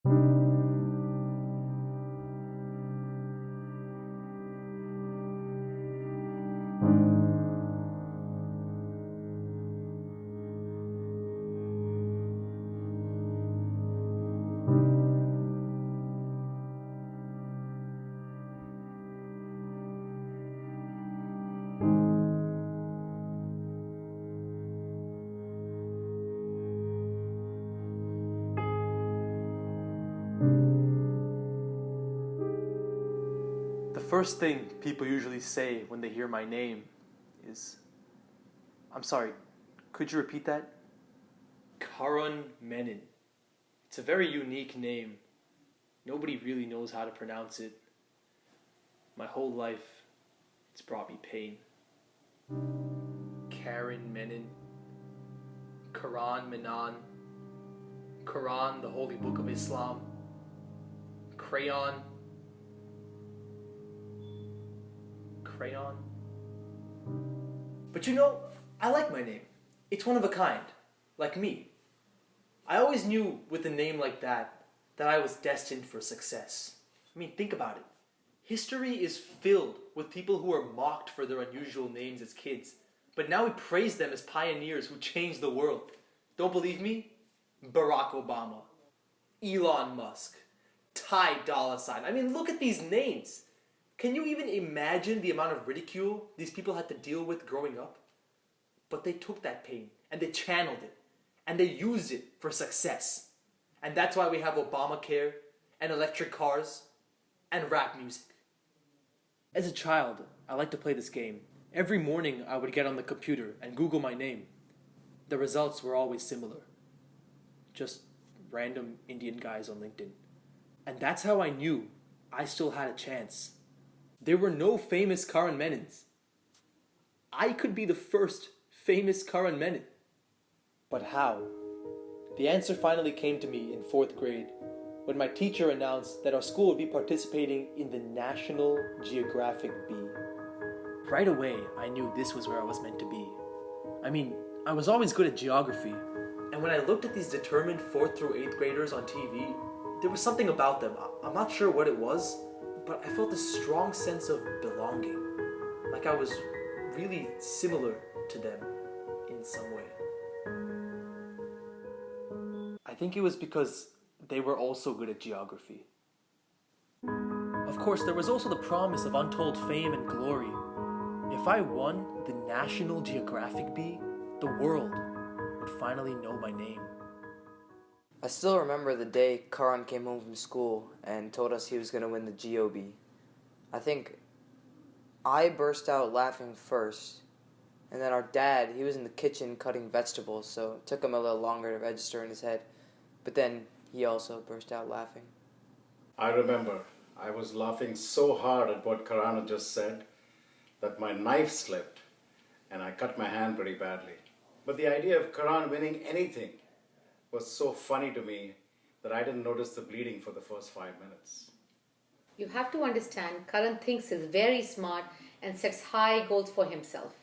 The first thing people usually say when they hear my name is, I'm sorry, could you repeat that? Karan Menon. It's a very unique name. Nobody really knows how to pronounce it. My whole life, it's brought me pain. Karan Menon. Karan Menon. Quran, the holy book of Islam. Crayon. But you know, I like my name. It's one of a kind, like me. I always knew with a name like that I was destined for success. I mean, think about it. History is filled with people who are mocked for their unusual names as kids, but now we praise them as pioneers who changed the world. Don't believe me? Barack Obama, Elon Musk, Ty Dolla $ign. I mean, look at these names. Can you even imagine the amount of ridicule these people had to deal with growing up? But they took that pain and they channeled it and they used it for success. And that's why we have Obamacare and electric cars and rap music. As a child, I liked to play this game. Every morning I would get on the computer and Google my name. The results were always similar. Just random Indian guys on LinkedIn. And that's how I knew I still had a chance. There were no famous Karan Menons. I could be the first famous Karan Menon. But how? The answer finally came to me in 4th grade when my teacher announced that our school would be participating in the National Geographic Bee. Right away, I knew this was where I was meant to be. I mean, I was always good at geography, and when I looked at these determined 4th through 8th graders on TV, there was something about them. I'm not sure what it was, but I felt a strong sense of belonging, like I was really similar to them in some way. I think it was because they were also good at geography. Of course, there was also the promise of untold fame and glory. If I won the National Geographic Bee, the world would finally know my name. I still remember the day Karan came home from school and told us he was going to win the GOB. I think I burst out laughing first, and then our dad, he was in the kitchen cutting vegetables, so it took him a little longer to register in his head. But then he also burst out laughing. I remember I was laughing so hard at what Karan had just said that my knife slipped and I cut my hand pretty badly. But the idea of Karan winning anything was so funny to me that I didn't notice the bleeding for the first 5 minutes. You have to understand, Karan thinks he's very smart and sets high goals for himself.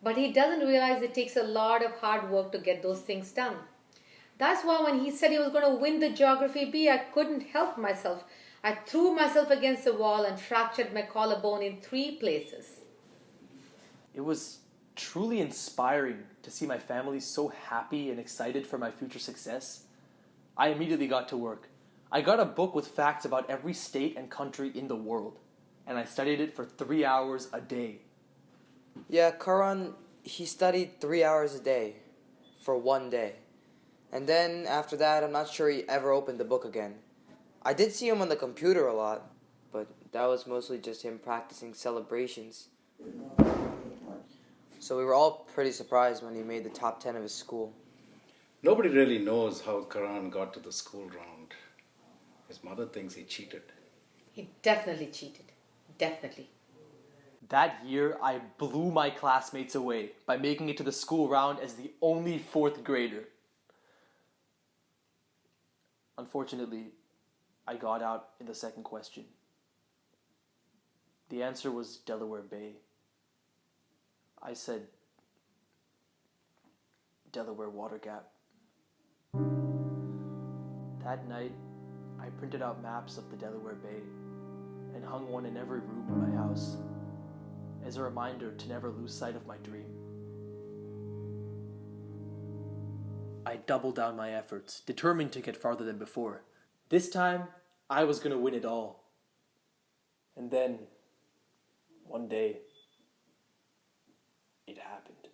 But he doesn't realize it takes a lot of hard work to get those things done. That's why when he said he was going to win the geography bee, I couldn't help myself. I threw myself against the wall and fractured my collarbone in 3 places. It was truly inspiring to see my family so happy and excited for my future success. I immediately got to work. I got a book with facts about every state and country in the world, and I studied it for 3 hours a day. Yeah, Karan, he studied 3 hours a day for 1 day. And then after that, I'm not sure he ever opened the book again. I did see him on the computer a lot, but that was mostly just him practicing celebrations. So we were all pretty surprised when he made the top 10 of his school. Nobody really knows how Karan got to the school round. His mother thinks he cheated. He definitely cheated. Definitely. That year, I blew my classmates away by making it to the school round as the only 4th grader. Unfortunately, I got out in the second question. The answer was Delaware Bay. I said Delaware Water Gap. That night, I printed out maps of the Delaware Bay and hung one in every room in my house as a reminder to never lose sight of my dream. I doubled down my efforts, determined to get farther than before. This time, I was gonna win it all. And then, one day, it happened.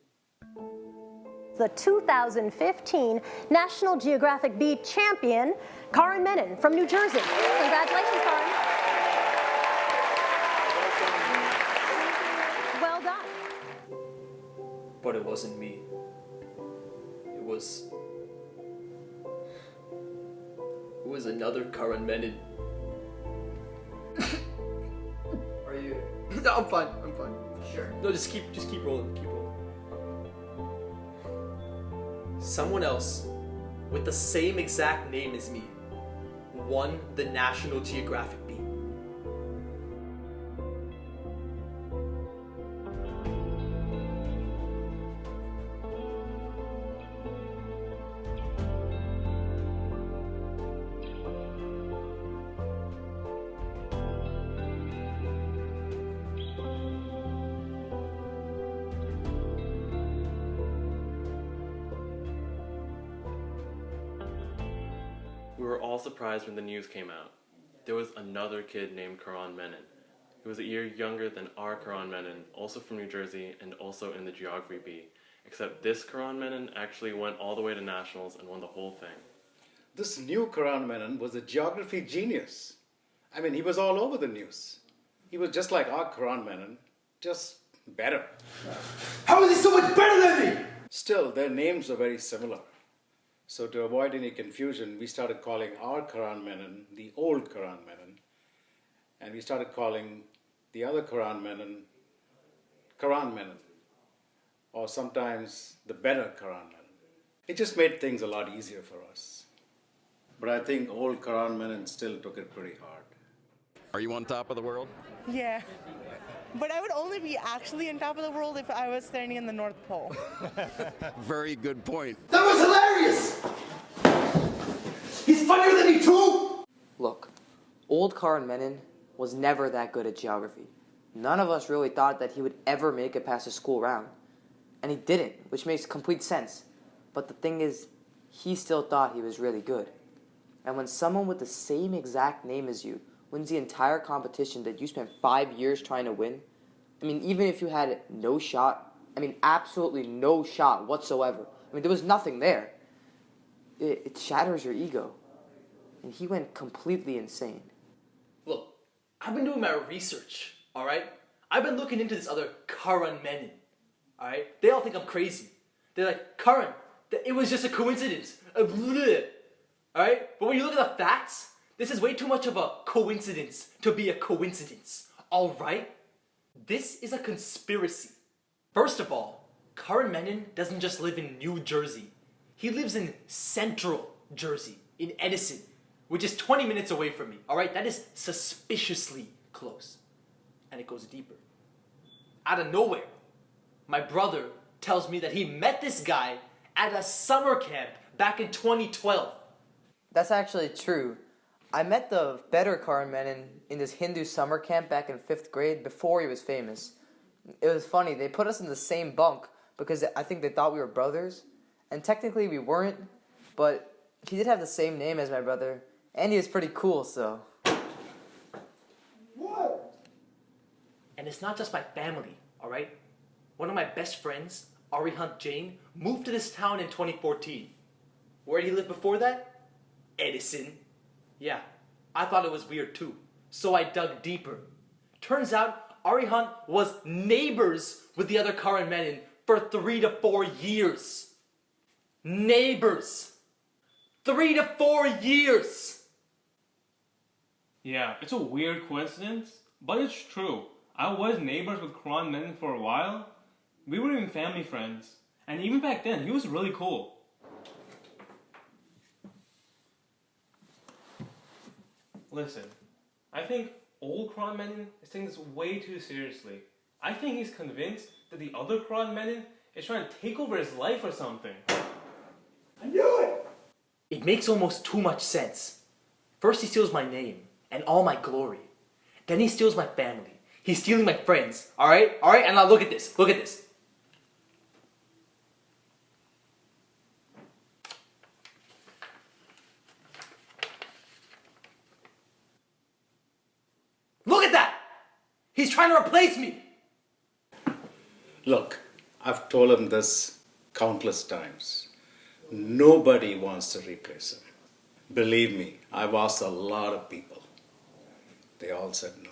The 2015 National Geographic Bee champion, Karan Menon from New Jersey. Congratulations, Karan. Well done. But it wasn't me. It was another Karan Menon. Are you No, I'm fine. sure? No, just keep rolling, Someone else with the same exact name as me won the National Geographic Bee. We were all surprised when the news came out. There was another kid named Karan Menon. He was a year younger than our Karan Menon, also from New Jersey and also in the Geography Bee. Except this Karan Menon actually went all the way to nationals and won the whole thing. This new Karan Menon was a geography genius. I mean, he was all over the news. He was just like our Karan Menon, just better. How is he so much better than me? Still, their names are very similar. So to avoid any confusion, we started calling our Karan Menon the old Karan Menon, and we started calling the other Karan Menon, or sometimes the better Karan Menon. It just made things a lot easier for us. But I think old Karan Menon still took it pretty hard. Are you on top of the world? Yeah. But I would only be actually on top of the world if I was standing in the North Pole. Very good point. That was hilarious! He's funnier than me too! Look, old Karan Menon was never that good at geography. None of us really thought that he would ever make it past the school round. And he didn't, which makes complete sense. But the thing is, he still thought he was really good. And when someone with the same exact name as you wins the entire competition that you spent 5 years trying to win, I mean, even if you had no shot, absolutely no shot whatsoever, there was nothing there. It shatters your ego. And he went completely insane. Look, I've been doing my research, alright? I've been looking into this other Karan Menon, alright? They all think I'm crazy. They're like, Karan, it was just a coincidence. Alright? But when you look at the facts, this is way too much of a coincidence to be a coincidence, alright? This is a conspiracy. First of all, Karan Menon doesn't just live in New Jersey. He lives in Central Jersey, in Edison, which is 20 minutes away from me, alright? That is suspiciously close. And it goes deeper. Out of nowhere, my brother tells me that he met this guy at a summer camp back in 2012. That's actually true. I met the better Karan Menon in this Hindu summer camp back in 5th grade before he was famous. It was funny, they put us in the same bunk because I think they thought we were brothers. And technically we weren't, but he did have the same name as my brother, and he was pretty cool, so. What? And it's not just my family, alright? One of my best friends, Arihant Jain, moved to this town in 2014. Where did he live before that? Edison. Yeah, I thought it was weird too, so I dug deeper. Turns out Arihant was neighbors with the other Karan Menon for 3 to 4 years. Neighbors. 3 to 4 years. Yeah, it's a weird coincidence, but it's true. I was neighbors with Karan Menon for a while. We were even family friends. And even back then, he was really cool. Listen, I think old Karan Menon is taking this way too seriously. I think he's convinced that the other Karan Menon is trying to take over his life or something. I knew it! It makes almost too much sense. First he steals my name and all my glory. Then he steals my family. He's stealing my friends. Alright? Alright? And now look at this. Look at this. Look at that! He's trying to replace me! Look, I've told him this countless times. Nobody wants to replace him. Believe me, I've asked a lot of people. They all said no.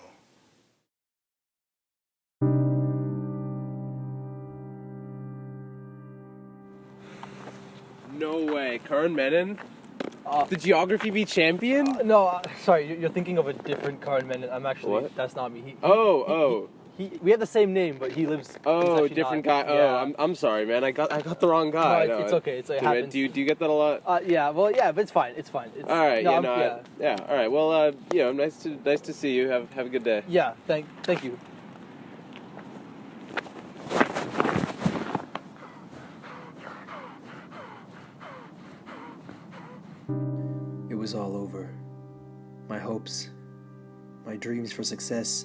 No way. Karan Menon? The Geography Bee champion? No, sorry, you're thinking of a different Karan Menon. I'm actually, What? that's not me. We have the same name, but he lives. Oh, different guy. Yeah. I'm sorry, man. I got the wrong guy. No, it's okay. It happens. Do you get that a lot? But it's fine. It's fine. All right. No, All right. Well, nice to see you. Have a good day. Yeah. Thank you. It was all over. My hopes, my dreams for success.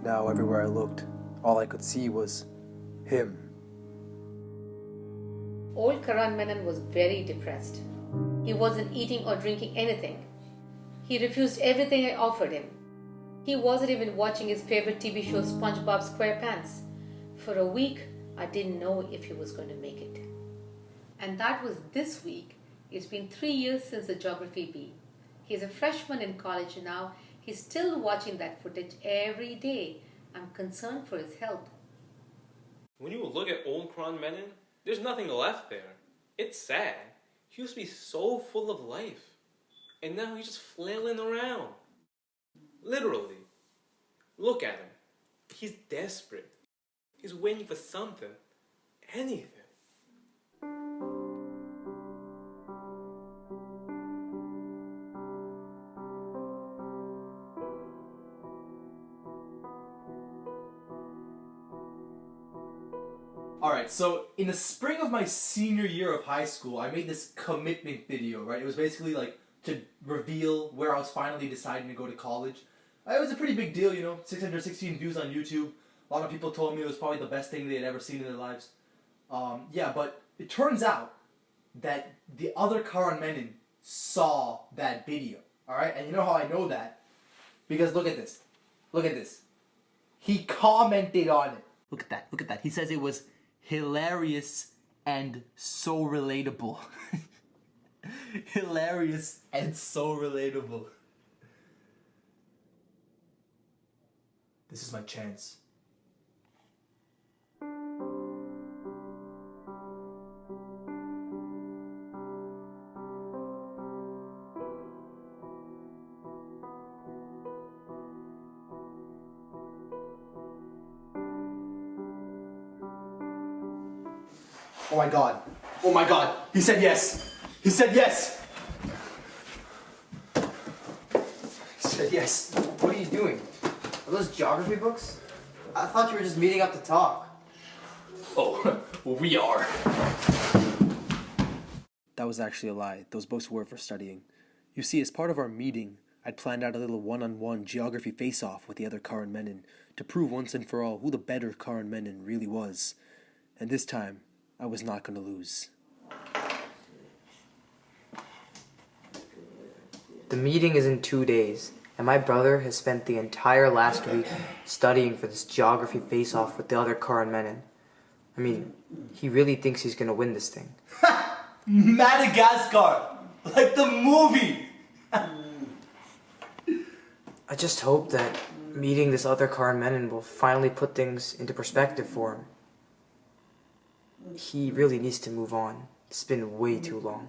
Now everywhere I looked, all I could see was him. Old Karan Menon was very depressed. He wasn't eating or drinking anything. He refused everything I offered him. He wasn't even watching his favorite TV show SpongeBob SquarePants. For a week, I didn't know if he was going to make it. And that was this week. It's been 3 years since the Geography Bee. He's a freshman in college now. He's still watching that footage every day. I'm concerned for his health. When you look at old Karan Menon, there's nothing left there. It's sad. He used to be so full of life. And now he's just flailing around. Literally. Look at him. He's desperate. He's waiting for something. Anything. Alright, so in the spring of my senior year of high school, I made this commitment video, right? It was basically like to reveal where I was finally deciding to go to college. It was a pretty big deal, 616 views on YouTube. A lot of people told me it was probably the best thing they had ever seen in their lives. But it turns out that the other Karan Menon saw that video, alright? And you know how I know that? Because look at this. Look at this. He commented on it. Look at that. Look at that. He says it was hilarious and so relatable. Hilarious and so relatable. This is my chance. Oh my god. Oh my god. He said yes. He said yes. He said yes. What are you doing? Are those geography books? I thought you were just meeting up to talk. Oh, we are. That was actually a lie. Those books were for studying. You see, as part of our meeting, I'd planned out a little one-on-one geography face-off with the other Karan Menon to prove once and for all who the better Karan Menon really was. And this time, I was not going to lose. The meeting is in 2 days, and my brother has spent the entire last week studying for this geography face-off with the other Karan Menon. I mean, he really thinks he's going to win this thing. Madagascar! Like the movie! I just hope that meeting this other Karan Menon will finally put things into perspective for him. He really needs to move on. It's been way too long.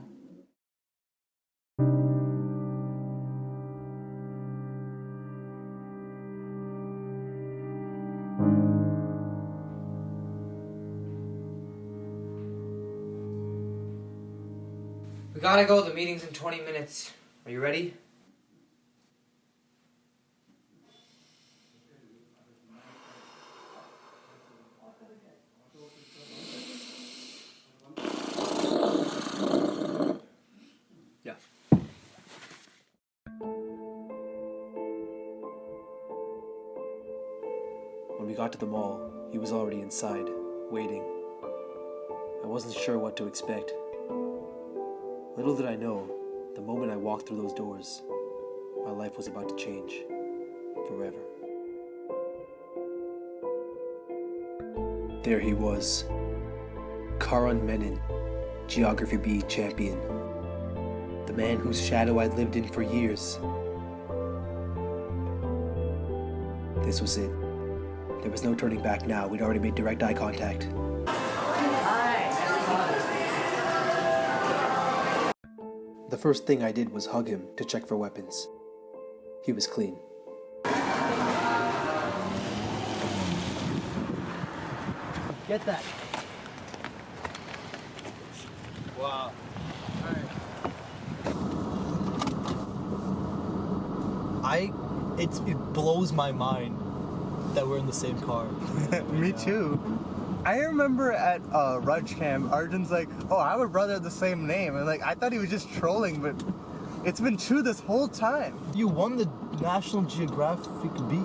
We gotta go. The meeting's in 20 minutes. Are you ready? When we got to the mall, he was already inside, waiting. I wasn't sure what to expect. Little did I know, the moment I walked through those doors, my life was about to change forever. There he was, Karan Menon, Geography Bee champion. The man whose shadow I'd lived in for years. This was it. There was no turning back now. We'd already made direct eye contact. The first thing I did was hug him to check for weapons. He was clean. Get that. Wow. It blows my mind that we're in the same car. Me too. I remember at Rudge Camp, Arjun's like, oh, I have a brother with the same name. And like, I thought he was just trolling, but it's been true this whole time. You won the National Geographic Bee.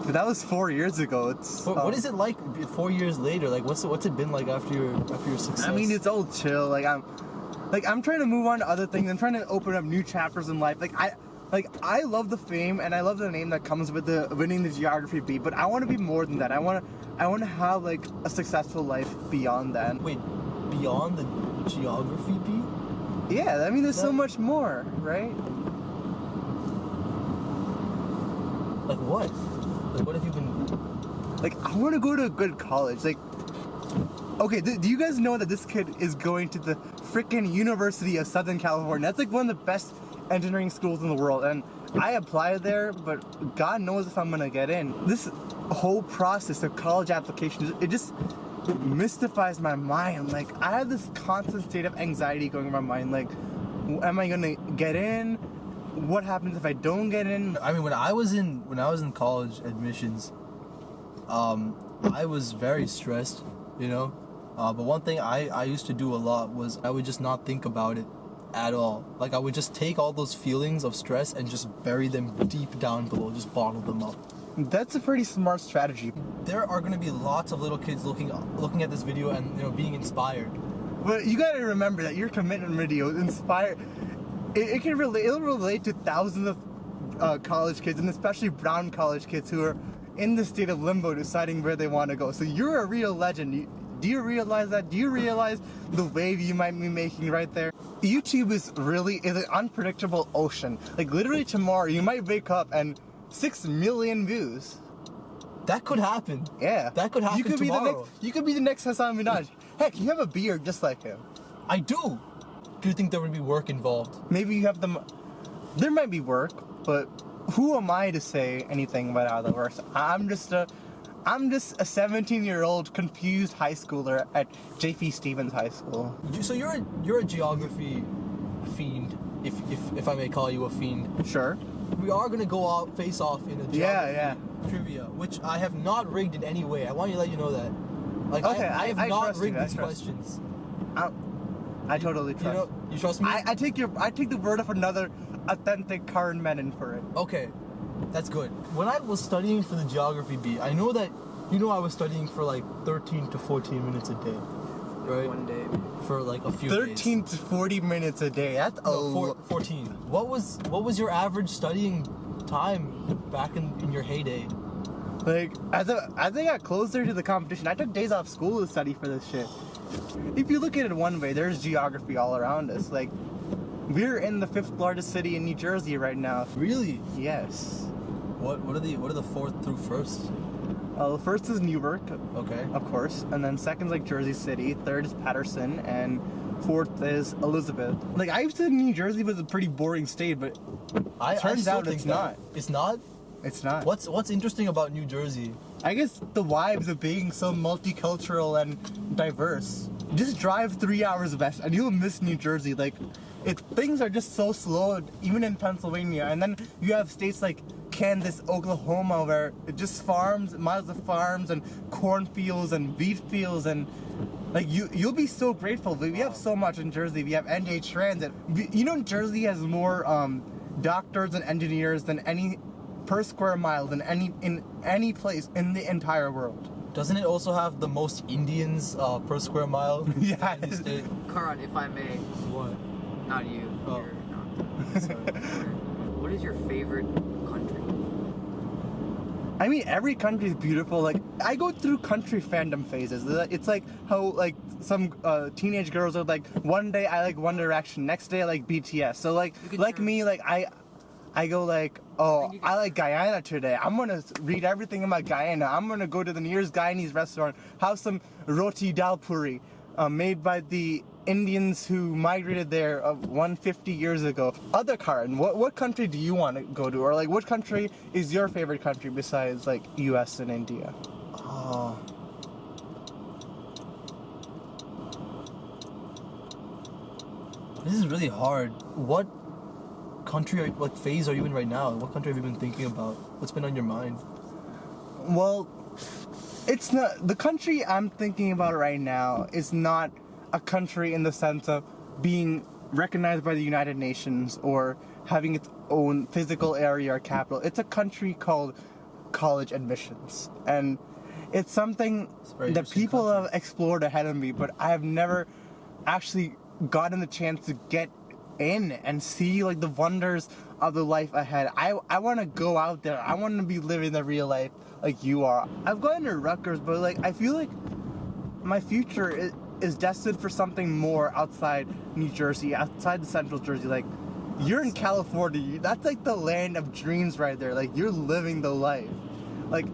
But that was 4 years ago. What is it like 4 years later? Like, what's it been like after your success? I mean, it's all chill. I'm trying to move on to other things. I'm trying to open up new chapters in life. I love the fame and I love the name that comes with the winning the Geography Bee, but I want to be more than that. I want to have like a successful life beyond that. Wait, beyond the Geography Bee? Yeah, I mean, there's so much more, right? Like what? Like what have you been? Like, I want to go to a good college. Like, okay, do you guys know that this kid is going to the freaking University of Southern California? That's like one of the best engineering schools in the world, and I applied there, but God knows if I'm gonna get in. This whole process of college applications, it just mystifies my mind. Like, I have this constant state of anxiety going in my mind. Like, am I gonna get in? What happens if I don't get in? I mean, when I was in college admissions, I was very stressed, you know. But one thing I used to do a lot was I would just not think about it at all. Like, I would just take all those feelings of stress and just bury them deep down below, just bottle them up. That's a pretty smart strategy. There are going to be lots of little kids looking at this video and, you know, being inspired. But you got to remember that your commitment video inspired. It'll relate to thousands of college kids, and especially brown college kids who are in the state of limbo deciding where they want to go. So you're a real legend. Do you realize that? Do you realize the wave you might be making right there? YouTube is an unpredictable ocean. Like, literally tomorrow you might wake up and 6 million views. That could happen. Yeah. That could happen tomorrow. You could be the next Hassan Minaj. Heck, you have a beard just like him. I do. Do you think there would be work involved? Maybe you have there might be work, but who am I to say anything about how that works? I'm just a 17-year-old confused high schooler at J.P. Stevens High School. So you're a geography fiend, if I may call you a fiend. Sure. We are gonna go out face off in a geography trivia, which I have not rigged in any way. I want you to let you know that. Like, okay, I have not rigged these questions. I totally trust. You trust me? I take the word of another authentic Karan Menon for it. Okay. That's good. When I was studying for the Geography Bee, I know that, I was studying for like 13 to 14 minutes a day, right? One day. For like a few 13 to 40 minthink a day. That's a lot. 14. What was your average studying time back in your heyday? Like, as I got closer to the competition, I took days off school to study for this shit. If you look at it one way, there's geography all around us. Like, we're in the 5th largest city in New Jersey right now. Really? Yes. What are the 4th through 1st? The first is Newark, okay, of course, and then second's like Jersey City, 3rd is Patterson, and 4th is Elizabeth. Like, I used to think New Jersey was a pretty boring state, but turns out it's not. It's not? It's not. What's interesting about New Jersey? I guess the vibes of being so multicultural and diverse. Just drive 3 hours west and you'll miss New Jersey. Like, things are just so slow, even in Pennsylvania. And then you have states like Kansas, Oklahoma, where it just miles of farms and cornfields and wheat fields, and like you'll be so grateful. We have so much in Jersey. We have NJ Transit. Jersey has more doctors and engineers than any per square mile than in any place in the entire world. Doesn't it also have the most Indians per square mile? Yeah. In the state? Karan, if I may. What? Not you. Oh. You're not. Sorry. What is your favorite country? I mean, every country is beautiful. Like, I go through country fandom phases. It's like how, like, some teenage girls are like, one day I like One Direction, next day I like BTS. So, like me, like, I go like, oh, I like Guyana today. I'm gonna read everything about Guyana. I'm gonna go to the nearest Guyanese restaurant, have some roti dal puri, made by the Indians who migrated there 150 years ago. Other Karan, what country do you want to go to, or like what country is your favorite country besides like U.S. and India? This is really hard. What country, what phase are you in right now? What country have you been thinking about? What's been on your mind? Well, it's not, the country I'm thinking about right now is not a country in the sense of being recognized by the United Nations or having its own physical area or capital. It's a country called college admissions. And it's something that people have explored ahead of me, but I have never actually gotten the chance to get in and see like the wonders of the life ahead. I want to go out there. I want to be living the real life like you are. I've gone to Rutgers, but like I feel like my future is destined for something more outside New Jersey, outside the central Jersey. Like, you're in California. That's like the land of dreams right there. Like, you're living the life. Like,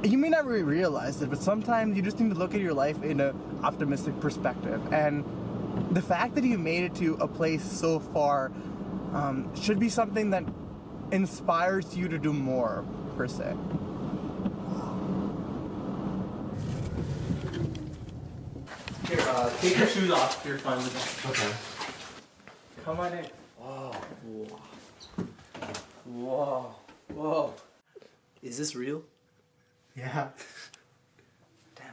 you may not really realize it, but sometimes you just need to look at your life in an optimistic perspective. And the fact that you made it to a place so far should be something that inspires you to do more, per se. Here, take your shoes off. You're fine with that. Okay. Come on in. Whoa. Whoa. Is this real? Yeah. Damn.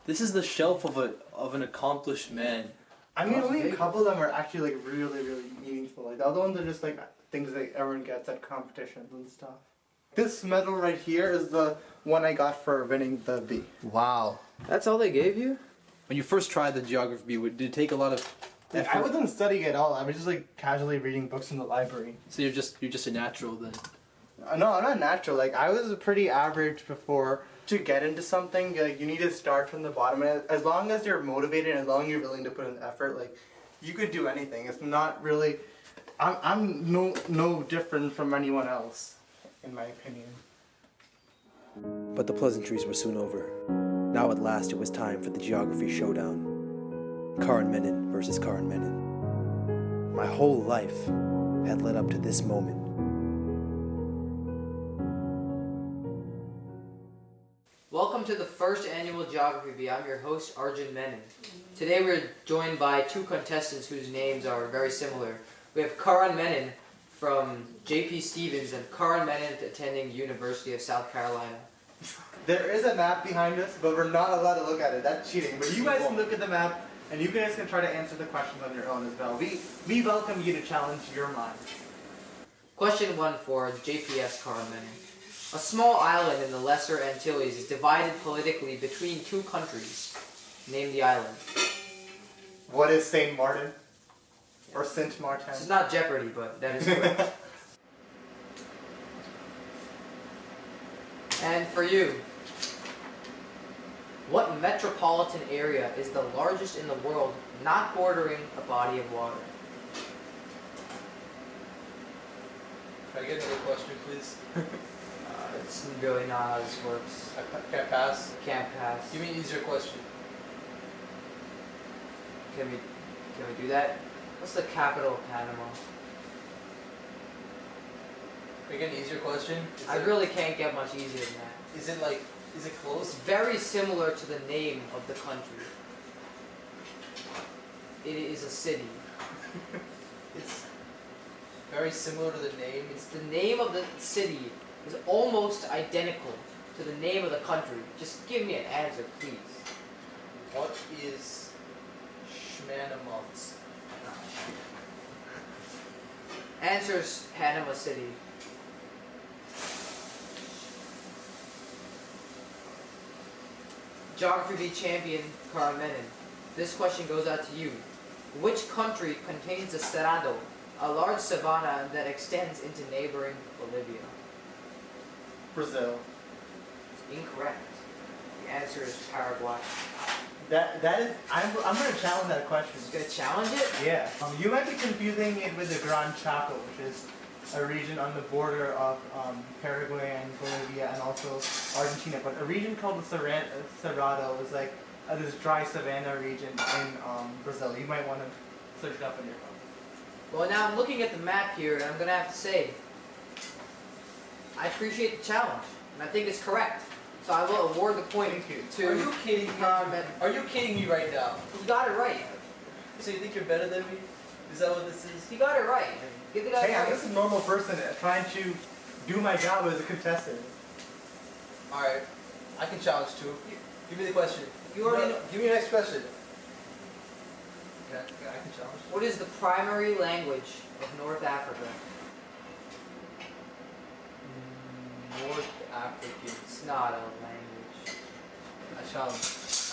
This is the shelf of an accomplished man. I mean, only a couple of them are actually like really, really meaningful. Like the other ones are just like things that everyone gets at competitions and stuff. This medal right here is the one I got for winning the bee. Wow. That's all they gave you? When you first tried the geography bee, did it take a lot of Like, I wasn't studying at all. I was just like casually reading books in the library. So you're just a natural then? No, I'm not natural. Like I was pretty average before. To get into something, like you need to start from the bottom. And as long as you're motivated, and as long as you're willing to put in the effort, like you could do anything. It's not really. I'm no different from anyone else, in my opinion. But the pleasantries were soon over. Now at last it was time for the geography showdown. Karan Menon versus Karan Menon. My whole life had led up to this moment. Welcome to the first annual Geography Bee. I'm your host, Arjun Menon. Today we're joined by two contestants whose names are very similar. We have Karan Menon from J.P. Stevens and Karan Menon attending University of South Carolina. There is a map behind us, but we're not allowed to look at it. That's cheating. But you guys can look at the map, and you guys can try to answer the questions on your own as well. We welcome you to challenge your mind. Question 1 for JPS Karan Menon. A small island in the Lesser Antilles is divided politically between two countries. Name the island. What is Saint Martin? Or Saint Martin? This is not Jeopardy, but that is correct. And for you, what metropolitan area is the largest in the world not bordering a body of water? Can I get another question, please? It's really not how this works. I can't pass? Can't pass. Give me an easier question. Can we do that? What's the capital of Panama? Can I get an easier question? I really can't get much easier than that. Is it It's close? very similar to the name of the country. It is a city. It's very similar to the name. It's the name of the city is almost identical to the name of the country. Just give me an answer, please. What is Schmanamuts? Answer's Panama City. Geography Bee champion Karan Menon, this question goes out to you. Which country contains the Cerrado, a large savanna that extends into neighboring Bolivia? Brazil. It's incorrect. The answer is Paraguay. That is. I'm going to challenge that question. You're going to challenge it? Yeah. You might be confusing it with the Gran Chaco, which is a region on the border of Paraguay and Bolivia and also Argentina. But a region called the Cerrado is like this dry savanna region in Brazil. You might want to search it up on your phone. Well, now I'm looking at the map here, and I'm going to have to say, I appreciate the challenge, and I think it's correct. So I will award the point to... Are you kidding me? Karan Menon. Are you kidding me right now? You got it right. So you think you're better than me? Is that what this is? You got it right. Give the guy Hey, a I'm break. just a normal person trying to do my job as a contestant. Alright, I can challenge too. Give me the question. You already know. Give me the next question. Yeah, I can challenge. What is the primary language of North Africa? North African. It's not a language. I challenge.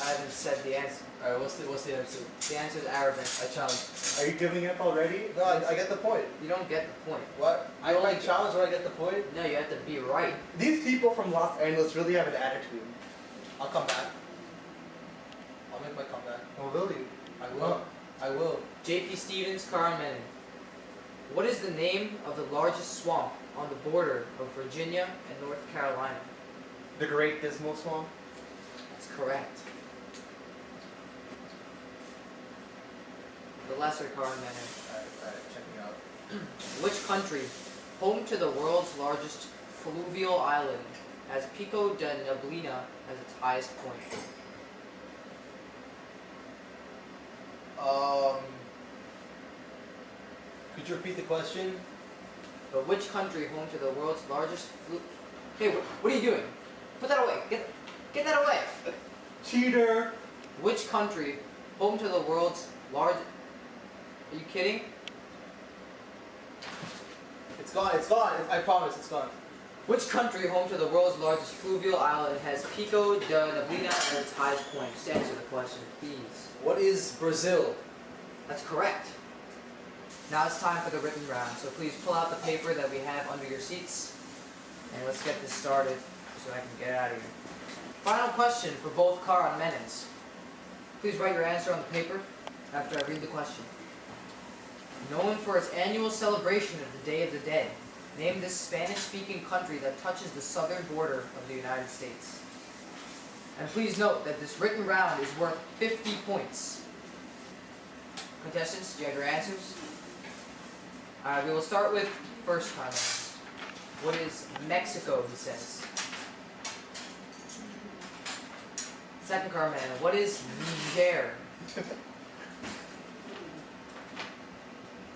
I haven't said the answer. Alright, what's the answer? The answer is Arabic. I challenge. Are you giving up already? No, I get the point. You don't get the point. What? I challenge when I get the point? No, you have to be right. These people from Los Angeles really have an attitude. I'll come back. I'll make my comeback. Oh, will you? I will. I will. J.P. Stevens, Karan Menon. What is the name of the largest swamp on the border of Virginia and North Carolina? The Great Dismal Swamp? That's correct. The lesser Karan Menon. Alright, check me out. Which country, home to the world's largest fluvial island, has Pico de Neblina as its highest point? Could you repeat the question? But which country, home to the world's largest Hey, what are you doing? Put that away. Get that away. Cheater! Which country, home to the world's large... Are you kidding? It's gone. It's gone. I promise. It's gone. Which country, home to the world's largest fluvial island, has Pico de Neblina as its highest point? Just answer the question, please. What is Brazil? That's correct. Now it's time for the written round, so please pull out the paper that we have under your seats, and let's get this started so I can get out of here. Final question for both Karan Menons. Please write your answer on the paper after I read the question. Known for its annual celebration of the Day of the Dead, name this Spanish-speaking country that touches the southern border of the United States. And please note that this written round is worth 50 points. Contestants, do you have your answers? We will start with first time. What is Mexico, he says. Second Carmen, what is Niger?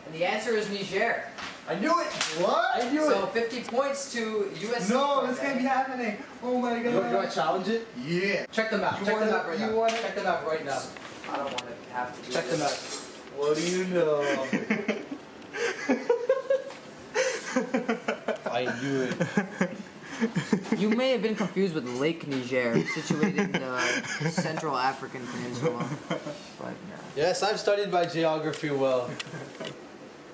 And the answer is Niger. I knew it! What? I knew So it! 50 points to USC. No, this can't be happening. Oh my god. You want to challenge it? Yeah. Check them out. Check them out right now. Check them out right now. I don't want to have to do Check them this. out. What do you know? I knew it. You may have been confused with Lake Niger, situated in the Central African Peninsula. But no. Yes, I've studied my geography well.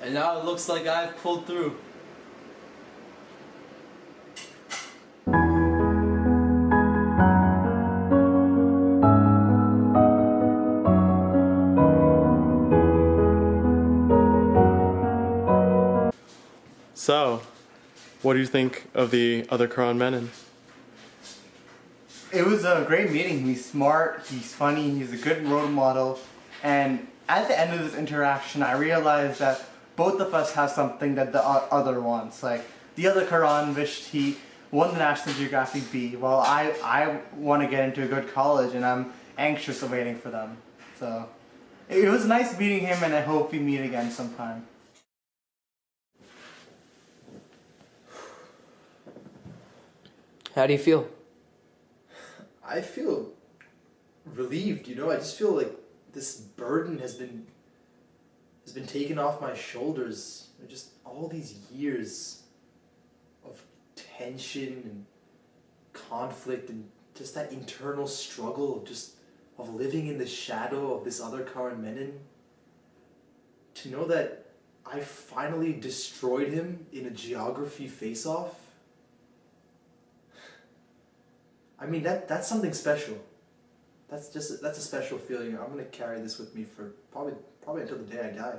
And now it looks like I've pulled through. So, what do you think of the other Karan Menon? It was a great meeting. He's smart, he's funny, he's a good role model. And at the end of this interaction, I realized that both of us have something that the other wants. Like, the other Karan wished he won the National Geographic Bee, while I want to get into a good college and I'm anxious awaiting for them. So, it was nice meeting him and I hope we meet again sometime. How do you feel? I feel relieved, you know. I just feel like this burden has been taken off my shoulders. Just all these years of tension and conflict and just that internal struggle of living in the shadow of this other Karan Menon. To know that I finally destroyed him in a geography face-off. I mean, that's something special. That's a special feeling. I'm gonna carry this with me for probably until the day I die.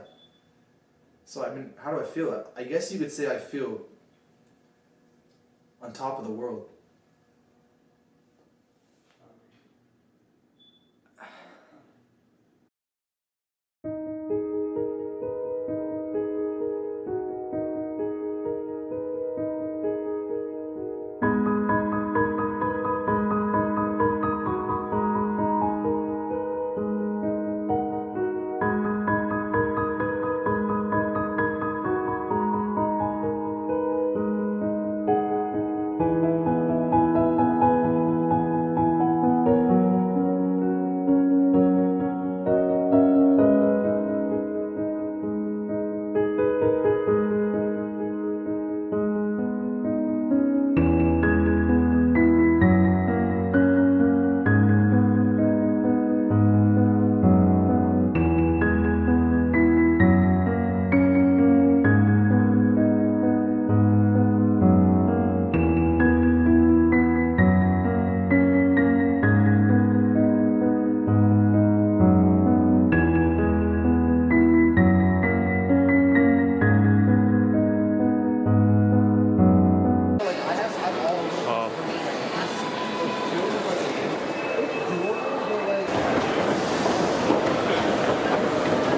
So I mean, how do I feel? I guess you could say I feel on top of the world.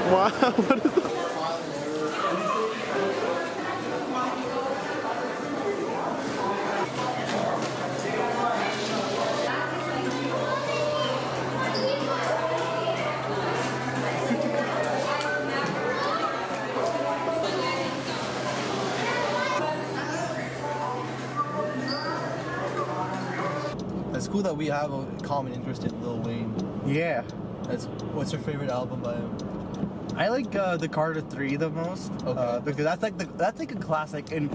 Wow, what is that? It's cool that we have a common interest in Lil Wayne. Yeah. What's your favorite album by him? I like the Carter 3 the most. Okay. Because that's like a classic in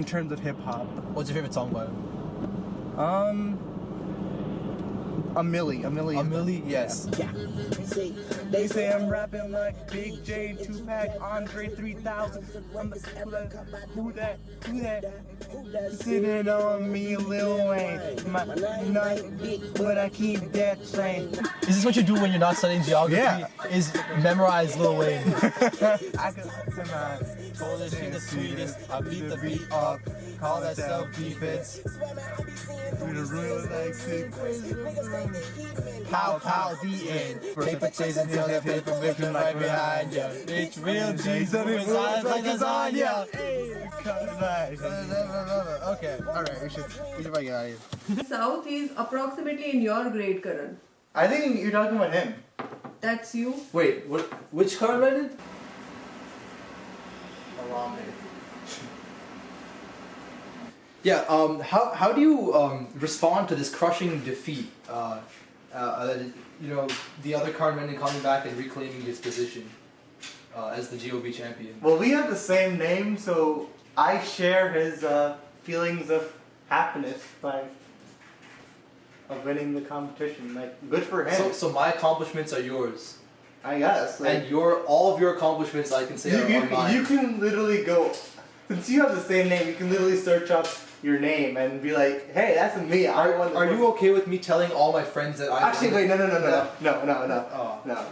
terms of hip hop. What's your favorite song by him? A Millie, yes. Yeah. They say I'm rapping like Big J, Tupac, Andre 3000. I'm the who that? Sitting on me, Lil Wayne. My night, but I keep that same. Is this what you do when you're not studying geography? Yeah. Is memorize Lil Wayne? I could tonight. Coldest, the sweetest. I beat the beat up. Call that self-defense. We the real like sick. Pow, pow, the end. Paper chasing till the paper victim right behind ya. It's real G's moving eyes like lasagna. Okay, alright, we should probably get out of here. South is approximately in your grade, Karan. I think you're talking about him. That's you. Wait, which Karan Menon? Yeah, how do you respond to this crushing defeat? The other Karan Menon coming back and reclaiming his position as the GOB champion. Well, we have the same name, so I share his feelings of happiness of winning the competition. Like, good for him. So my accomplishments are yours. I guess. Like, And all of your accomplishments, I can say, are mine. You can literally go, since you have the same name, you can literally search up your name and be like, hey, that's me. I won. Are you okay with me telling all my friends that I Actually, wait, no. No? No. Oh. No.